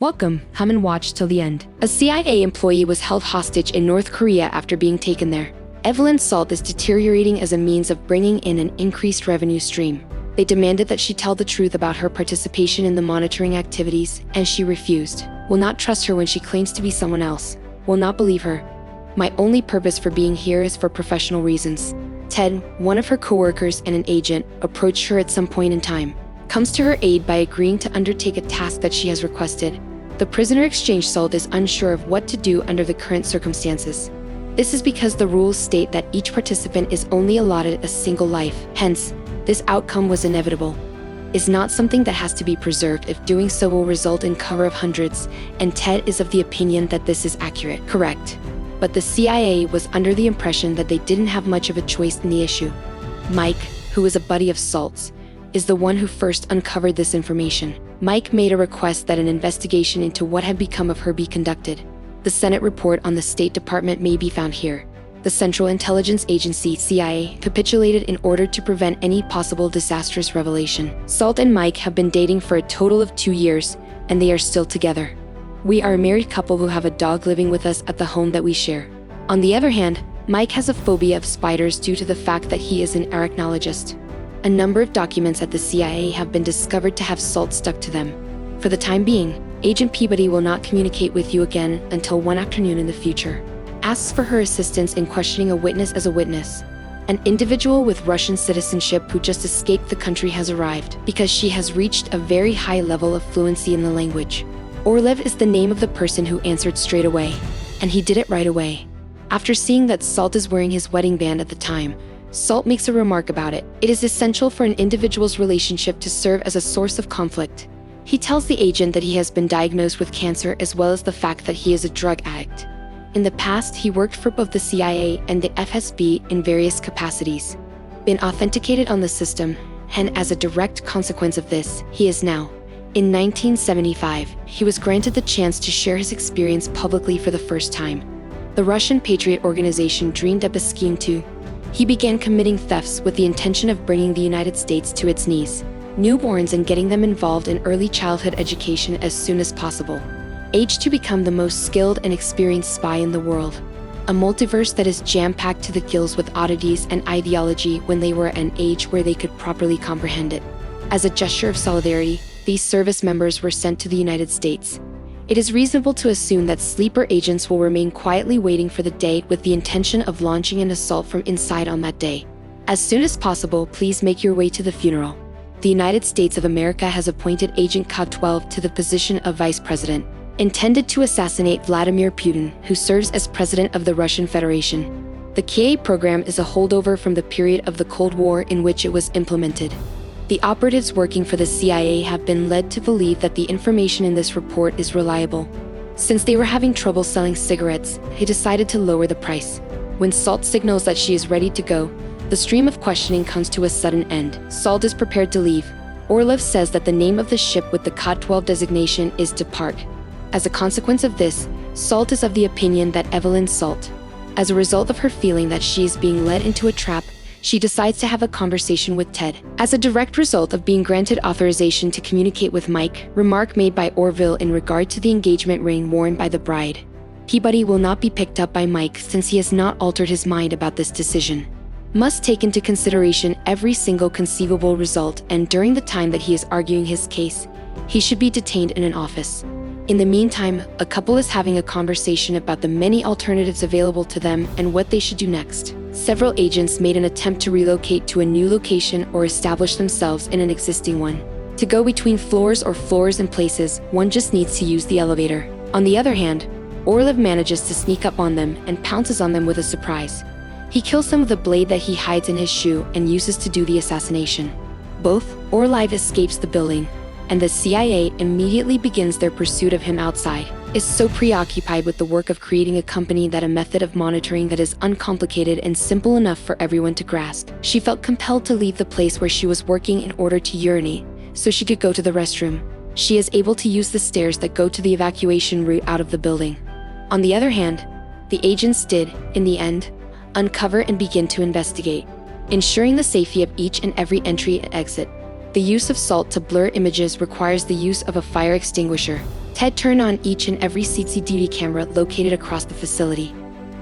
Welcome, come and watch till the end. A CIA employee was held hostage in North Korea after being taken there. Evelyn Salt is deteriorating as a means of bringing in an increased revenue stream. They demanded that she tell the truth about her participation in the monitoring activities, and she refused. Will not trust her when she claims to be someone else. Will not believe her. My only purpose for being here is for professional reasons. Ted, one of her coworkers and an agent, approached her at some point in time. Comes to her aid by agreeing to undertake a task that she has requested. The prisoner exchange Salt is unsure of what to do under the current circumstances. This is because the rules state that each participant is only allotted a single life. Hence, this outcome was inevitable. Is not something that has to be preserved if doing so will result in cover of hundreds, and Ted is of the opinion that this is accurate. Correct. But the CIA was under the impression that they didn't have much of a choice in the issue. Mike, who is a buddy of Salt's, is the one who first uncovered this information. Mike made a request that an investigation into what had become of her be conducted. The Senate report on the State Department may be found here. The Central Intelligence Agency, CIA, capitulated in order to prevent any possible disastrous revelation. Salt and Mike have been dating for a total of 2 years, and they are still together. We are a married couple who have a dog living with us at the home that we share. On the other hand, Mike has a phobia of spiders due to the fact that he is an arachnologist. A number of documents at the CIA have been discovered to have Salt stuck to them. For the time being, Agent Peabody will not communicate with you again until one afternoon in the future. Asks for her assistance in questioning a witness as a witness. An individual with Russian citizenship who just escaped the country has arrived because she has reached a very high level of fluency in the language. Orlev is the name of the person who answered straight away, and he did it right away. After seeing that Salt is wearing his wedding band at the time, Salt makes a remark about it. It is essential for an individual's relationship to serve as a source of conflict. He tells the agent that he has been diagnosed with cancer as well as the fact that he is a drug addict. In the past, he worked for both the CIA and the FSB in various capacities. Been authenticated on the system, and as a direct consequence of this, he is now. In 1975, he was granted the chance to share his experience publicly for the first time. The Russian Patriot organization dreamed up a scheme to. He began committing thefts with the intention of bringing the United States to its knees. Newborns and getting them involved in early childhood education as soon as possible. Age to become the most skilled and experienced spy in the world. A multiverse that is jam-packed to the gills with oddities and ideology when they were at an age where they could properly comprehend it. As a gesture of solidarity, these service members were sent to the United States. It is reasonable to assume that sleeper agents will remain quietly waiting for the day with the intention of launching an assault from inside on that day. As soon as possible, please make your way to the funeral. The United States of America has appointed Agent K-12 to the position of Vice President, intended to assassinate Vladimir Putin, who serves as President of the Russian Federation. The KA program is a holdover from the period of the Cold War in which it was implemented. The operatives working for the CIA have been led to believe that the information in this report is reliable. Since they were having trouble selling cigarettes, he decided to lower the price. When Salt signals that she is ready to go, the stream of questioning comes to a sudden end. Salt is prepared to leave. Orlev says that the name of the ship with the K-12 designation is Depart. As a consequence of this, Salt is of the opinion that Evelyn Salt. As a result of her feeling that she is being led into a trap, she decides to have a conversation with Ted. As a direct result of being granted authorization to communicate with Mike, remark made by Orville in regard to the engagement ring worn by the bride. Peabody will not be picked up by Mike since he has not altered his mind about this decision. Must take into consideration every single conceivable result, and during the time that he is arguing his case, he should be detained in an office. In the meantime, a couple is having a conversation about the many alternatives available to them and what they should do next. Several agents made an attempt to relocate to a new location or establish themselves in an existing one. To go between floors or floors and places, one just needs to use the elevator. On the other hand, Orlev manages to sneak up on them and pounces on them with a surprise. He kills them with a blade that he hides in his shoe and uses to do the assassination. Both, Orlev escapes the building, and the CIA immediately begins their pursuit of him outside. Is so preoccupied with the work of creating a company that a method of monitoring that is uncomplicated and simple enough for everyone to grasp. She felt compelled to leave the place where she was working in order to urinate, so she could go to the restroom. She is able to use the stairs that go to the evacuation route out of the building. On the other hand, the agents did, in the end, uncover and begin to investigate, ensuring the safety of each and every entry and exit. The use of salt to blur images requires the use of a fire extinguisher. Ted turned on each and every CCTV camera located across the facility,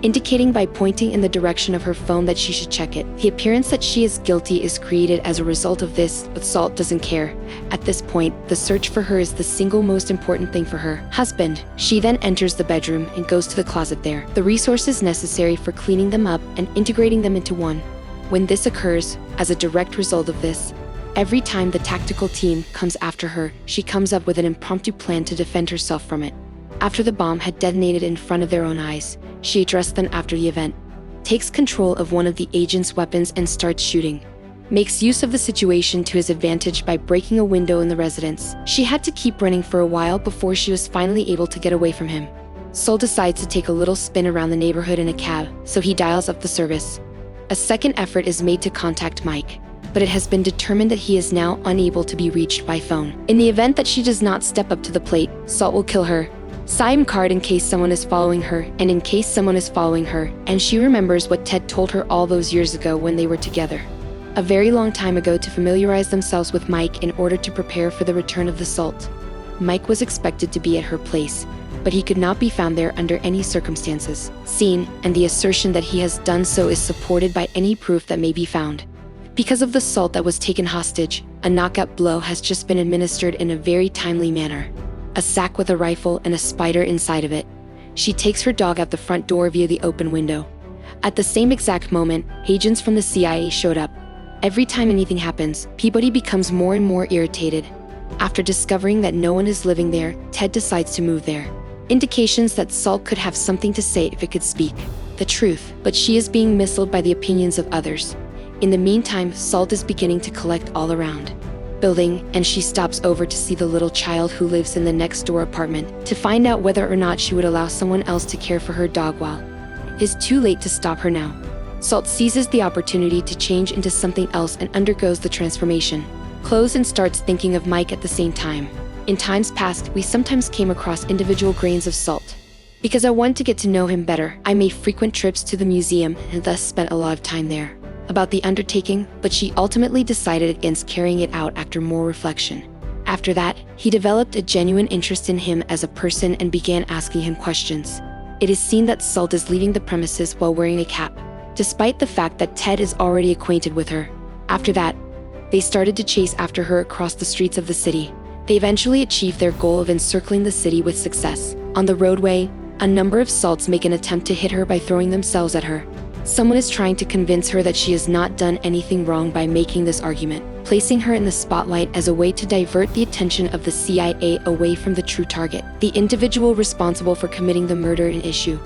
indicating by pointing in the direction of her phone that she should check it. The appearance that she is guilty is created as a result of this, but Salt doesn't care. At this point, the search for her is the single most important thing for her husband. She then enters the bedroom and goes to the closet there. The resources necessary for cleaning them up and integrating them into one. When this occurs, as a direct result of this, every time the tactical team comes after her, she comes up with an impromptu plan to defend herself from it. After the bomb had detonated in front of their own eyes, she addressed them after the event, takes control of one of the agent's weapons and starts shooting. Makes use of the situation to his advantage by breaking a window in the residence. She had to keep running for a while before she was finally able to get away from him. Sol decides to take a little spin around the neighborhood in a cab, so he dials up the service. A second effort is made to contact Mike, but it has been determined that he is now unable to be reached by phone. In the event that she does not step up to the plate, Salt will kill her. SIM card in case someone is following her, and in case someone is following her, and she remembers what Ted told her all those years ago when they were together. A very long time ago, to familiarize themselves with Mike in order to prepare for the return of the Salt. Mike was expected to be at her place, but he could not be found there under any circumstances seen, and the assertion that he has done so is supported by any proof that may be found. Because of the Salt that was taken hostage, a knockout blow has just been administered in a very timely manner. A sack with a rifle and a spider inside of it. She takes her dog out the front door via the open window. At the same exact moment, agents from the CIA showed up. Every time anything happens, Peabody becomes more and more irritated. After discovering that no one is living there, Ted decides to move there. Indications that Salt could have something to say if it could speak the truth, but she is being misled by the opinions of others. In the meantime, Salt is beginning to collect all around building, and she stops over to see the little child who lives in the next door apartment to find out whether or not she would allow someone else to care for her dog while it is too late to stop her now. Salt seizes the opportunity to change into something else and undergoes the transformation. Clothes and starts thinking of Mike at the same time. In times past, we sometimes came across individual grains of salt. Because I wanted to get to know him better, I made frequent trips to the museum and thus spent a lot of time there. About the undertaking, but she ultimately decided against carrying it out after more reflection. After that, he developed a genuine interest in him as a person and began asking him questions. It is seen that Salt is leaving the premises while wearing a cap, despite the fact that Ted is already acquainted with her. After that, they started to chase after her across the streets of the city. They eventually achieved their goal of encircling the city with success. On the roadway, a number of Salts make an attempt to hit her by throwing themselves at her. Someone is trying to convince her that she has not done anything wrong by making this argument, placing her in the spotlight as a way to divert the attention of the CIA away from the true target, the individual responsible for committing the murder in issue.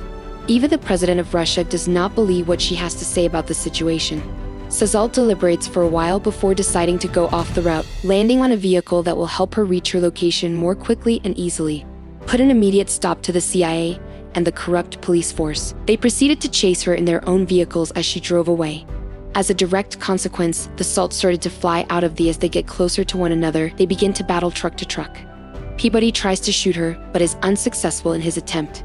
Even the president of Russia does not believe what she has to say about the situation. Salt deliberates for a while before deciding to go off the route, landing on a vehicle that will help her reach her location more quickly and easily. Put an immediate stop to the CIA and the corrupt police force. They proceeded to chase her in their own vehicles as she drove away. As a direct consequence, the Salt started to fly out of the as they get closer to one another, they begin to battle truck to truck. Peabody tries to shoot her, but is unsuccessful in his attempt.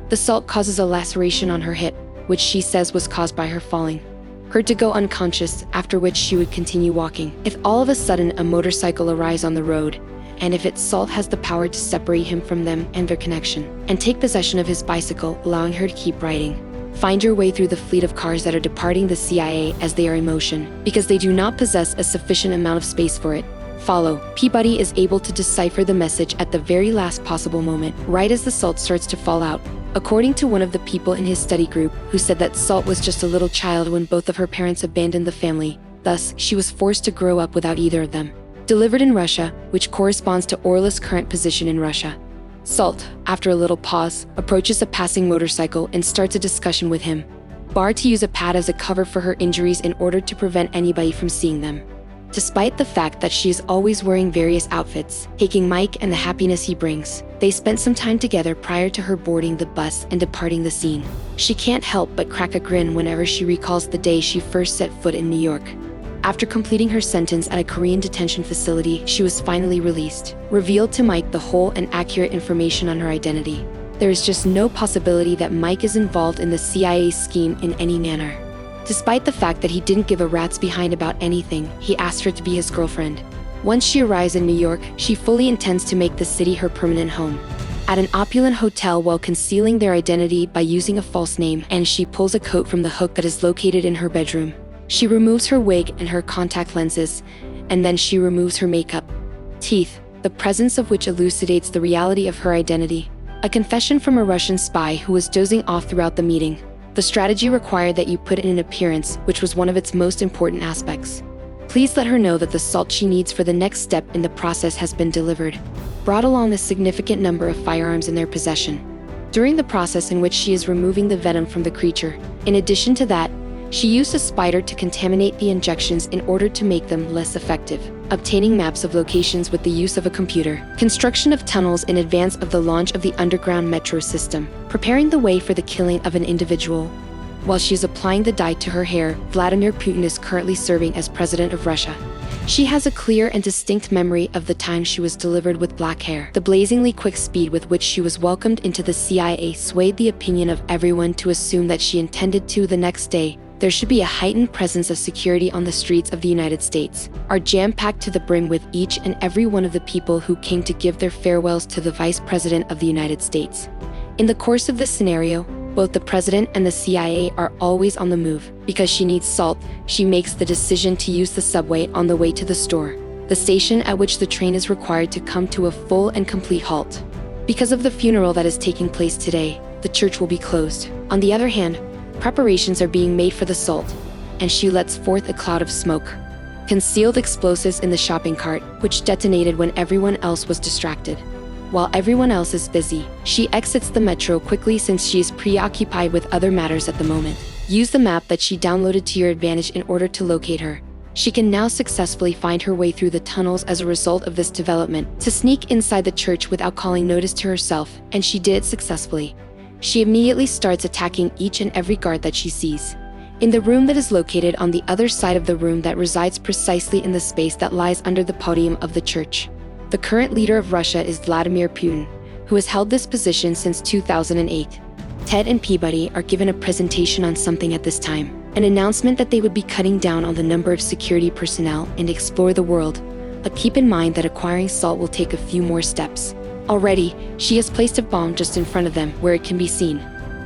The Salt causes a laceration on her hip, which she says was caused by her falling. Her to go unconscious, after which she would continue walking. If all of a sudden a motorcycle arrives on the road, and if its Salt has the power to separate him from them and their connection, and take possession of his bicycle, allowing her to keep riding. Find your way through the fleet of cars that are departing the CIA as they are in motion, because they do not possess a sufficient amount of space for it. Follow. Peabody is able to decipher the message at the very last possible moment, right as the Salt starts to fall out. According to one of the people in his study group, who said that Salt was just a little child when both of her parents abandoned the family, thus, she was forced to grow up without either of them. Delivered in Russia, which corresponds to Orla's current position in Russia. Salt, after a little pause, approaches a passing motorcycle and starts a discussion with him. Barred to use a pad as a cover for her injuries in order to prevent anybody from seeing them. Despite the fact that she is always wearing various outfits, taking Mike and the happiness he brings, they spent some time together prior to her boarding the bus and departing the scene. She can't help but crack a grin whenever she recalls the day she first set foot in New York. After completing her sentence at a Korean detention facility, she was finally released, revealed to Mike the whole and accurate information on her identity. There is just no possibility that Mike is involved in the CIA scheme in any manner. Despite the fact that he didn't give a rat's behind about anything, he asked her to be his girlfriend. Once she arrives in New York, she fully intends to make the city her permanent home. At an opulent hotel while concealing their identity by using a false name, and she pulls a coat from the hook that is located in her bedroom. She removes her wig and her contact lenses, and then she removes her makeup. Teeth, the presence of which elucidates the reality of her identity. A confession from a Russian spy who was dozing off throughout the meeting. The strategy required that you put in an appearance, which was one of its most important aspects. Please let her know that the salt she needs for the next step in the process has been delivered. Brought along a significant number of firearms in their possession. During the process in which she is removing the venom from the creature, in addition to that, she used a spider to contaminate the injections in order to make them less effective. Obtaining maps of locations with the use of a computer. Construction of tunnels in advance of the launch of the underground metro system. Preparing the way for the killing of an individual. While she is applying the dye to her hair, Vladimir Putin is currently serving as president of Russia. She has a clear and distinct memory of the time she was delivered with black hair. The blazingly quick speed with which she was welcomed into the CIA swayed the opinion of everyone to assume that she intended to the next day. There should be a heightened presence of security on the streets of the United States, are jam-packed to the brim with each and every one of the people who came to give their farewells to the Vice President of the United States. In the course of this scenario, both the President and the CIA are always on the move. Because she needs salt, she makes the decision to use the subway on the way to the store, the station at which the train is required to come to a full and complete halt. Because of the funeral that is taking place today, the church will be closed. On the other hand, preparations are being made for the salt, and she lets forth a cloud of smoke. Concealed explosives in the shopping cart, which detonated when everyone else was distracted. While everyone else is busy, she exits the metro quickly since she is preoccupied with other matters at the moment. Use the map that she downloaded to your advantage in order to locate her. She can now successfully find her way through the tunnels as a result of this development, to sneak inside the church without calling notice to herself, and she did it successfully. She immediately starts attacking each and every guard that she sees. In the room that is located on the other side of the room that resides precisely in the space that lies under the podium of the church. The current leader of Russia is Vladimir Putin, who has held this position since 2008. Ted and Peabody are given a presentation on something at this time, an announcement that they would be cutting down on the number of security personnel and explore the world, but keep in mind that acquiring salt will take a few more steps. Already, she has placed a bomb just in front of them where it can be seen.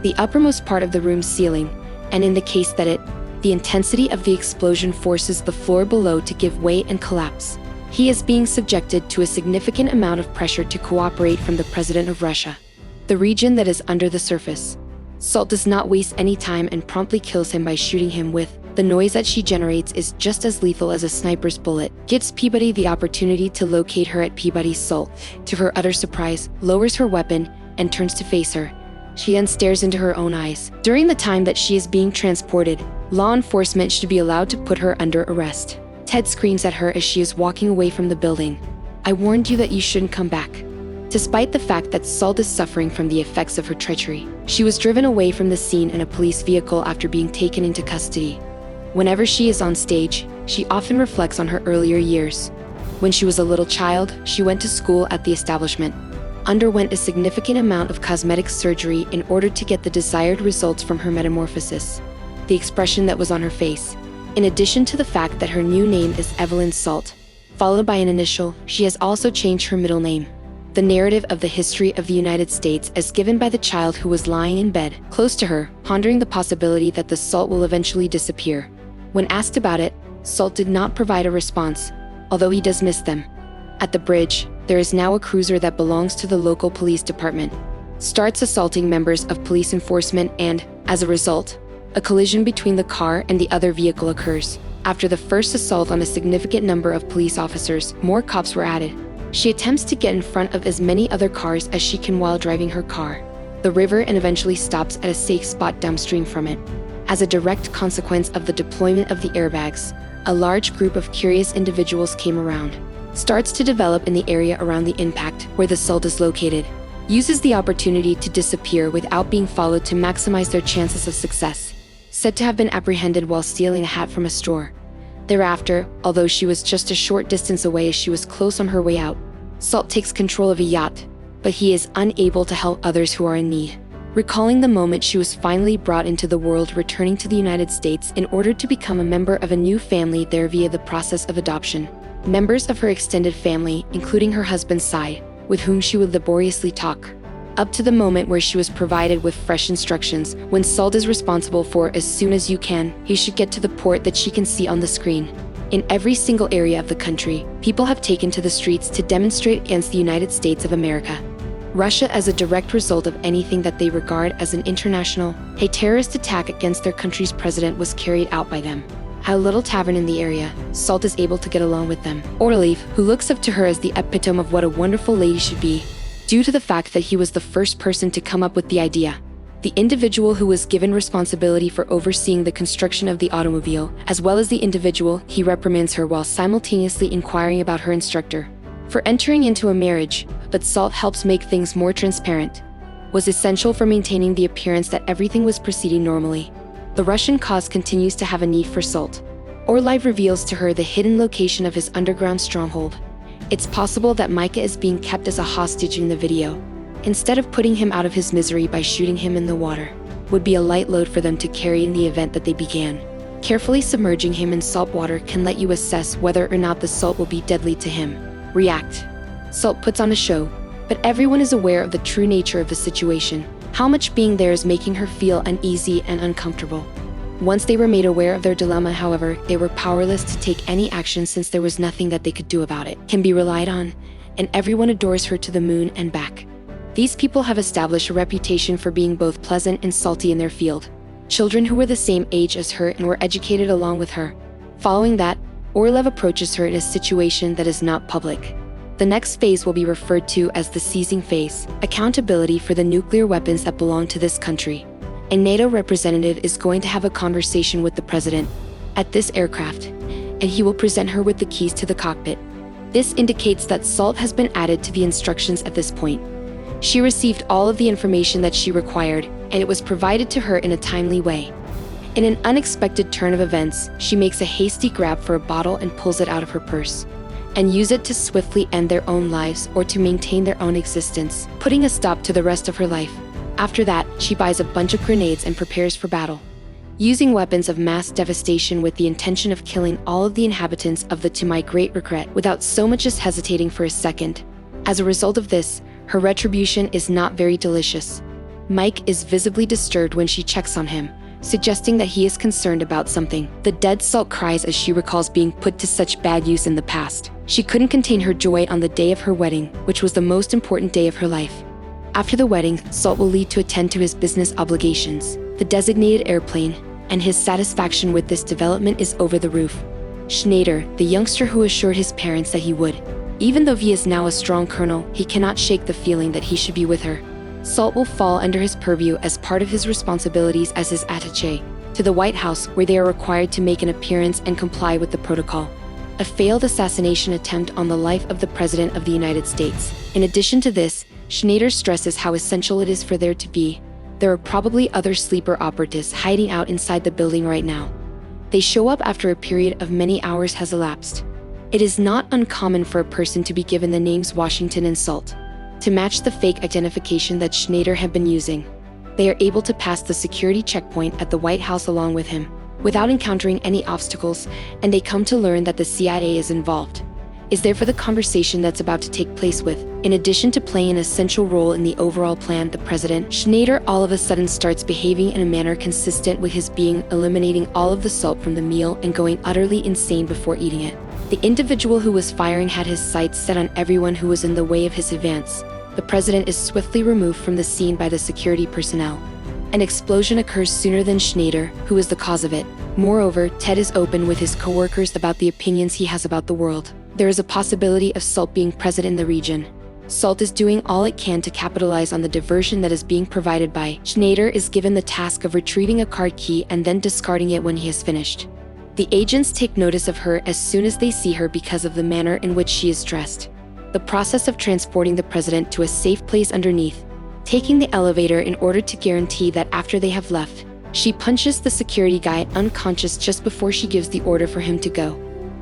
The uppermost part of the room's ceiling, and in the case that the intensity of the explosion forces the floor below to give way and collapse. He is being subjected to a significant amount of pressure to cooperate from the President of Russia. The region that is under the surface. Salt does not waste any time and promptly kills him by shooting him with. The noise that she generates is just as lethal as a sniper's bullet. Gives Peabody the opportunity to locate her at Peabody's salt. To her utter surprise, lowers her weapon and turns to face her. She then stares into her own eyes. During the time that she is being transported, law enforcement should be allowed to put her under arrest. Ted screams at her as she is walking away from the building. I warned you that you shouldn't come back. Despite the fact that Salt is suffering from the effects of her treachery, she was driven away from the scene in a police vehicle after being taken into custody. Whenever she is on stage, she often reflects on her earlier years. When she was a little child, she went to school at the establishment, underwent a significant amount of cosmetic surgery in order to get the desired results from her metamorphosis. The expression that was on her face, in addition to the fact that her new name is Evelyn Salt, followed by an initial, she has also changed her middle name. The narrative of the history of the United States as given by the child who was lying in bed, close to her, pondering the possibility that the salt will eventually disappear. When asked about it, Salt did not provide a response, although he does miss them. At the bridge, there is now a cruiser that belongs to the local police department. Starts assaulting members of police enforcement and, as a result, a collision between the car and the other vehicle occurs. After the first assault on a significant number of police officers, more cops were added. She attempts to get in front of as many other cars as she can while driving her car, the river, and eventually stops at a safe spot downstream from it. As a direct consequence of the deployment of the airbags, a large group of curious individuals came around. Starts to develop in the area around the impact where the salt is located. Uses the opportunity to disappear without being followed to maximize their chances of success. Said to have been apprehended while stealing a hat from a store. Thereafter, although she was just a short distance away as she was close on her way out, Salt takes control of a yacht, but he is unable to help others who are in need. Recalling the moment she was finally brought into the world, returning to the United States in order to become a member of a new family there via the process of adoption. members of her extended family, including her husband's side, with whom she would laboriously talk, up to the moment where she was provided with fresh instructions. When Salt is responsible for as soon as you can, he should get to the port that she can see on the screen. In every single area of the country, people have taken to the streets to demonstrate against the United States of America. Russia as a direct result of anything that they regard as an international, a terrorist attack against their country's president was carried out by them. At a little tavern in the area, Salt is able to get along with them. Orlev, who looks up to her as the epitome of what a wonderful lady should be, due to the fact that he was the first person to come up with the idea. The individual who was given responsibility for overseeing the construction of the automobile, as well as the individual, he reprimands her while simultaneously inquiring about her instructor for entering into a marriage, but Salt helps make things more transparent, was essential for maintaining the appearance that everything was proceeding normally. The Russian cause continues to have a need for Salt. Orlev reveals to her the hidden location of his underground stronghold. It's possible that Micah is being kept as a hostage in the video. Instead of putting him out of his misery by shooting him in the water, would be a light load for them to carry in the event that they began. Carefully submerging him in salt water can let you assess whether or not the salt will be deadly to him. React. Salt puts on a show, but everyone is aware of the true nature of the situation. How much being there is making her feel uneasy and uncomfortable. Once they were made aware of their dilemma, however, they were powerless to take any action since there was nothing that they could do about it. Can be relied on, and everyone adores her to the moon and back. These people have established a reputation for being both pleasant and salty in their field. Children who were the same age as her and were educated along with her. Following that, Orlev approaches her in a situation that is not public. The next phase will be referred to as the seizing phase, accountability for the nuclear weapons that belong to this country. A NATO representative is going to have a conversation with the president at this aircraft, and he will present her with the keys to the cockpit. This indicates that Salt has been added to the instructions at this point. She received all of the information that she required, and it was provided to her in a timely way. In an unexpected turn of events, she makes a hasty grab for a bottle and pulls it out of her purse, and use it to swiftly end their own lives or to maintain their own existence, putting a stop to the rest of her life. After that, she buys a bunch of grenades and prepares for battle, using weapons of mass devastation with the intention of killing all of the inhabitants of the, to my great regret, without so much as hesitating for a second. As a result of this, her retribution is not very delicious. Mike is visibly disturbed when she checks on him, suggesting that he is concerned about something. The dead Salt cries as she recalls being put to such bad use in the past. She couldn't contain her joy on the day of her wedding, which was the most important day of her life. After the wedding, Salt will leave to attend to his business obligations, the designated airplane, and his satisfaction with this development is over the roof. Schneider, the youngster who assured his parents that he would, even though he is now a strong colonel, he cannot shake the feeling that he should be with her. Salt will fall under his purview as part of his responsibilities as his attaché to the White House, where they are required to make an appearance and comply with the protocol. A failed assassination attempt on the life of the President of the United States. In addition to this, Schneider stresses how essential it is for there are probably other sleeper operatives hiding out inside the building right now. They show up after a period of many hours has elapsed. It is not uncommon for a person to be given the names Washington and Salt to match the fake identification that Schneider had been using. They are able to pass the security checkpoint at the White House along with him, without encountering any obstacles, and they come to learn that the CIA is involved, is there for the conversation that's about to take place with. In addition to playing an essential role in the overall plan, the president, Schneider all of a sudden starts behaving in a manner consistent with his being, eliminating all of the salt from the meal and going utterly insane before eating it. The individual who was firing had his sights set on everyone who was in the way of his advance. The president is swiftly removed from the scene by the security personnel. An explosion occurs sooner than Schneider, who is the cause of it. Moreover, Ted is open with his co-workers about the opinions he has about the world. There is a possibility of Salt being present in the region. Salt is doing all it can to capitalize on the diversion that is being provided by. Schneider is given the task of retrieving a card key and then discarding it when he has finished. The agents take notice of her as soon as they see her because of the manner in which she is dressed. The process of transporting the president to a safe place underneath, taking the elevator in order to guarantee that after they have left, she punches the security guy unconscious just before she gives the order for him to go.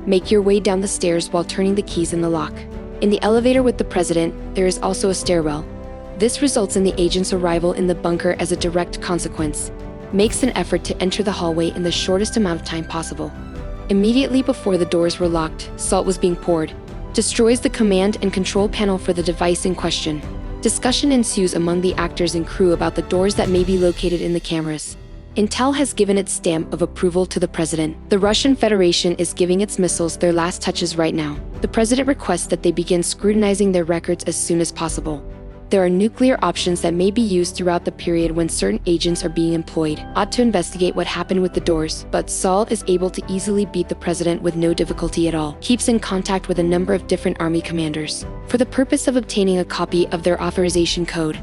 Make your way down the stairs while turning the keys in the lock. In the elevator with the president, there is also a stairwell. This results in the agent's arrival in the bunker as a direct consequence. Makes an effort to enter the hallway in the shortest amount of time possible. Immediately before the doors were locked, salt was being poured. Destroys the command and control panel for the device in question. Discussion ensues among the actors and crew about the doors that may be located in the cameras. Intel has given its stamp of approval to the president. The Russian Federation is giving its missiles their last touches right now. The president requests that they begin scrutinizing their records as soon as possible. There are nuclear options that may be used throughout the period when certain agents are being employed. Ought to investigate what happened with the doors, but Saul is able to easily beat the president with no difficulty at all. Keeps in contact with a number of different army commanders for the purpose of obtaining a copy of their authorization code.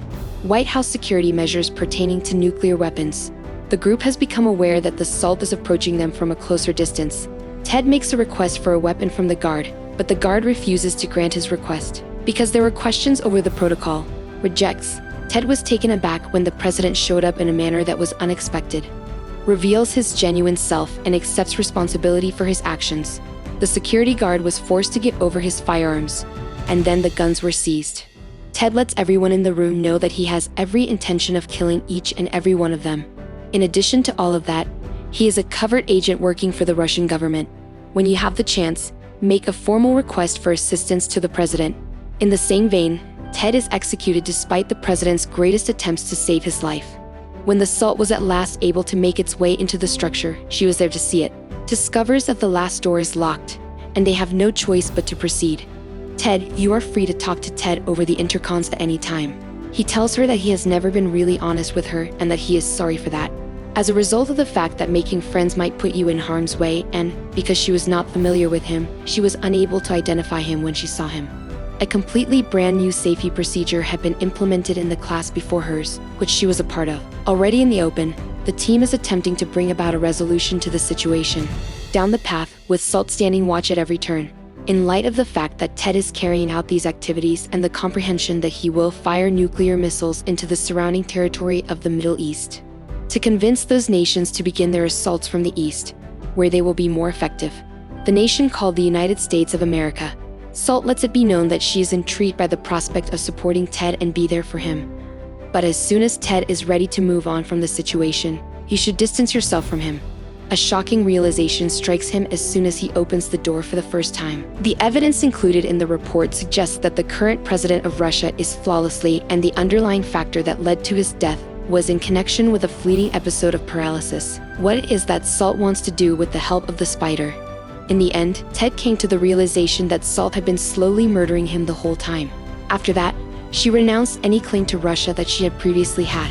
White House security measures pertaining to nuclear weapons. The group has become aware that the Salt is approaching them from a closer distance. Ted makes a request for a weapon from the guard, but the guard refuses to grant his request because there were questions over the protocol. Rejects. Ted was taken aback when the president showed up in a manner that was unexpected. Reveals his genuine self and accepts responsibility for his actions. The security guard was forced to give over his firearms, and then the guns were seized. Ted lets everyone in the room know that he has every intention of killing each and every one of them. In addition to all of that, he is a covert agent working for the Russian government. When you have the chance, make a formal request for assistance to the president. In the same vein, Ted is executed despite the president's greatest attempts to save his life. When the Salt was at last able to make its way into the structure, she was there to see it. Discovers that the last door is locked, and they have no choice but to proceed. Ted, you are free to talk to Ted over the intercoms at any time. He tells her that he has never been really honest with her and that he is sorry for that. As a result of the fact that making friends might put you in harm's way, and because she was not familiar with him, she was unable to identify him when she saw him. A completely brand new safety procedure had been implemented in the class before hers, which she was a part of. Already in the open, the team is attempting to bring about a resolution to the situation. Down the path, with Salt standing watch at every turn. In light of the fact that Ted is carrying out these activities and the comprehension that he will fire nuclear missiles into the surrounding territory of the Middle East, to convince those nations to begin their assaults from the east, where they will be more effective. The nation called the United States of America. Salt lets it be known that she is intrigued by the prospect of supporting Ted and be there for him. But as soon as Ted is ready to move on from the situation, you should distance yourself from him. A shocking realization strikes him as soon as he opens the door for the first time. The evidence included in the report suggests that the current president of Russia is flawlessly, and the underlying factor that led to his death was in connection with a fleeting episode of paralysis. What it is that Salt wants to do with the help of the spider. In the end, Ted came to the realization that Salt had been slowly murdering him the whole time. After that, she renounced any claim to Russia that she had previously had.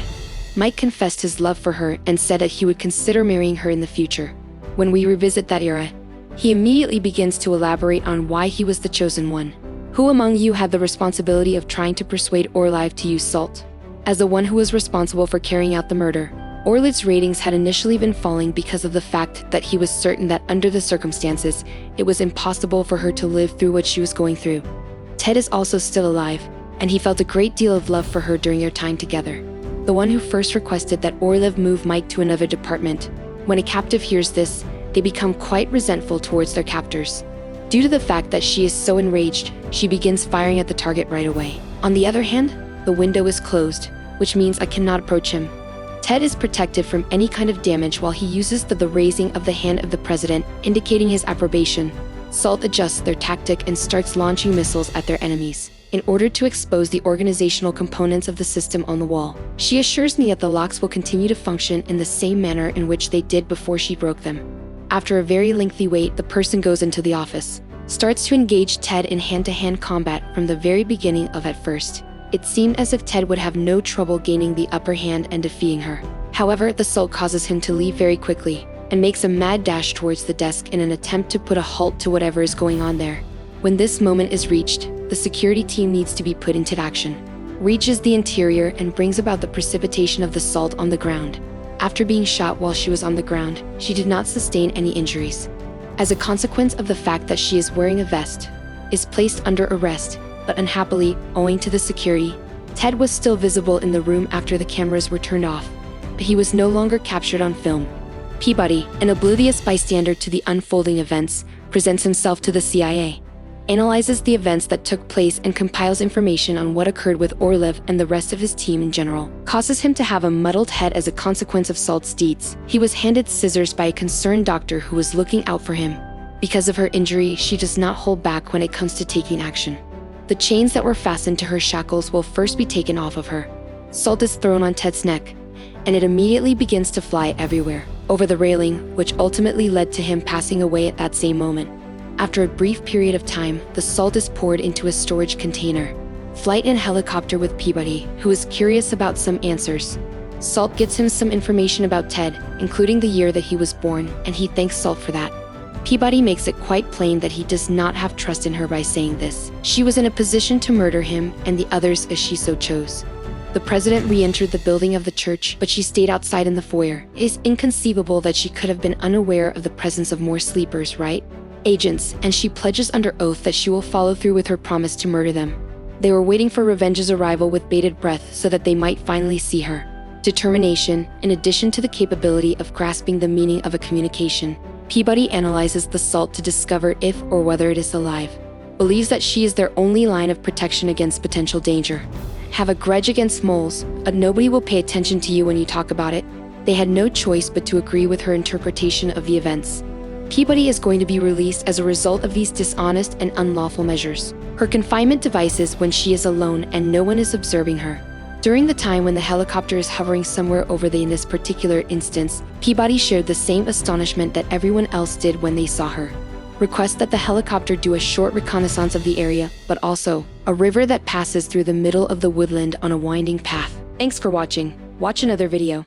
Mike confessed his love for her and said that he would consider marrying her in the future. When we revisit that era, he immediately begins to elaborate on why he was the chosen one. Who among you had the responsibility of trying to persuade Orlov to use Salt? As the one who was responsible for carrying out the murder, Orlov's ratings had initially been falling because of the fact that he was certain that under the circumstances, it was impossible for her to live through what she was going through. Ted is also still alive, and he felt a great deal of love for her during their time together. The one who first requested that Orlov move Mike to another department. When a captive hears this, they become quite resentful towards their captors. Due to the fact that she is so enraged, she begins firing at the target right away. On the other hand, the window is closed, which means I cannot approach him. Ted is protected from any kind of damage while he uses the raising of the hand of the president, indicating his approbation. Salt adjusts their tactic and starts launching missiles at their enemies, in order to expose the organizational components of the system on the wall. She assures me that the locks will continue to function in the same manner in which they did before she broke them. After a very lengthy wait, the person goes into the office, starts to engage Ted in hand-to-hand combat from the very beginning of at first. It seemed as if Ted would have no trouble gaining the upper hand and defeating her. However, the sulk causes him to leave very quickly, and makes a mad dash towards the desk in an attempt to put a halt to whatever is going on there. When this moment is reached, the security team needs to be put into action. Reaches the interior and brings about the precipitation of the Salt on the ground. After being shot while she was on the ground, she did not sustain any injuries. As a consequence of the fact that she is wearing a vest, is placed under arrest, but unhappily, owing to the security, Ted was still visible in the room after the cameras were turned off, but he was no longer captured on film. Peabody, an oblivious bystander to the unfolding events, presents himself to the CIA. analyzes the events that took place and compiles information on what occurred with Orlev and the rest of his team in general, causes him to have a muddled head as a consequence of Salt's deeds. He was handed scissors by a concerned doctor who was looking out for him. Because of her injury, she does not hold back when it comes to taking action. The chains that were fastened to her shackles will first be taken off of her. Salt is thrown on Ted's neck, and it immediately begins to fly everywhere, over the railing, which ultimately led to him passing away at that same moment. After a brief period of time, the salt is poured into a storage container. Flight in helicopter with Peabody, who is curious about some answers. Salt gets him some information about Ted, including the year that he was born, and he thanks Salt for that. Peabody makes it quite plain that he does not have trust in her by saying this. She was in a position to murder him and the others as she so chose. The president re-entered the building of the church, but she stayed outside in the foyer. It is inconceivable that she could have been unaware of the presence of more sleepers, right? Agents, and she pledges under oath that she will follow through with her promise to murder them. They were waiting for Revenge's arrival with bated breath so that they might finally see her. Determination, in addition to the capability of grasping the meaning of a communication. Peabody analyzes the salt to discover if or whether it is alive. Believes that she is their only line of protection against potential danger. Have a grudge against moles, nobody will pay attention to you when you talk about it. They had no choice but to agree with her interpretation of the events. Peabody is going to be released as a result of these dishonest and unlawful measures. Her confinement device is when she is alone and no one is observing her. During the time when the helicopter is hovering somewhere over in this particular instance, Peabody shared the same astonishment that everyone else did when they saw her. Request that the helicopter do a short reconnaissance of the area, but also a river that passes through the middle of the woodland on a winding path. Thanks for watching. Watch another video.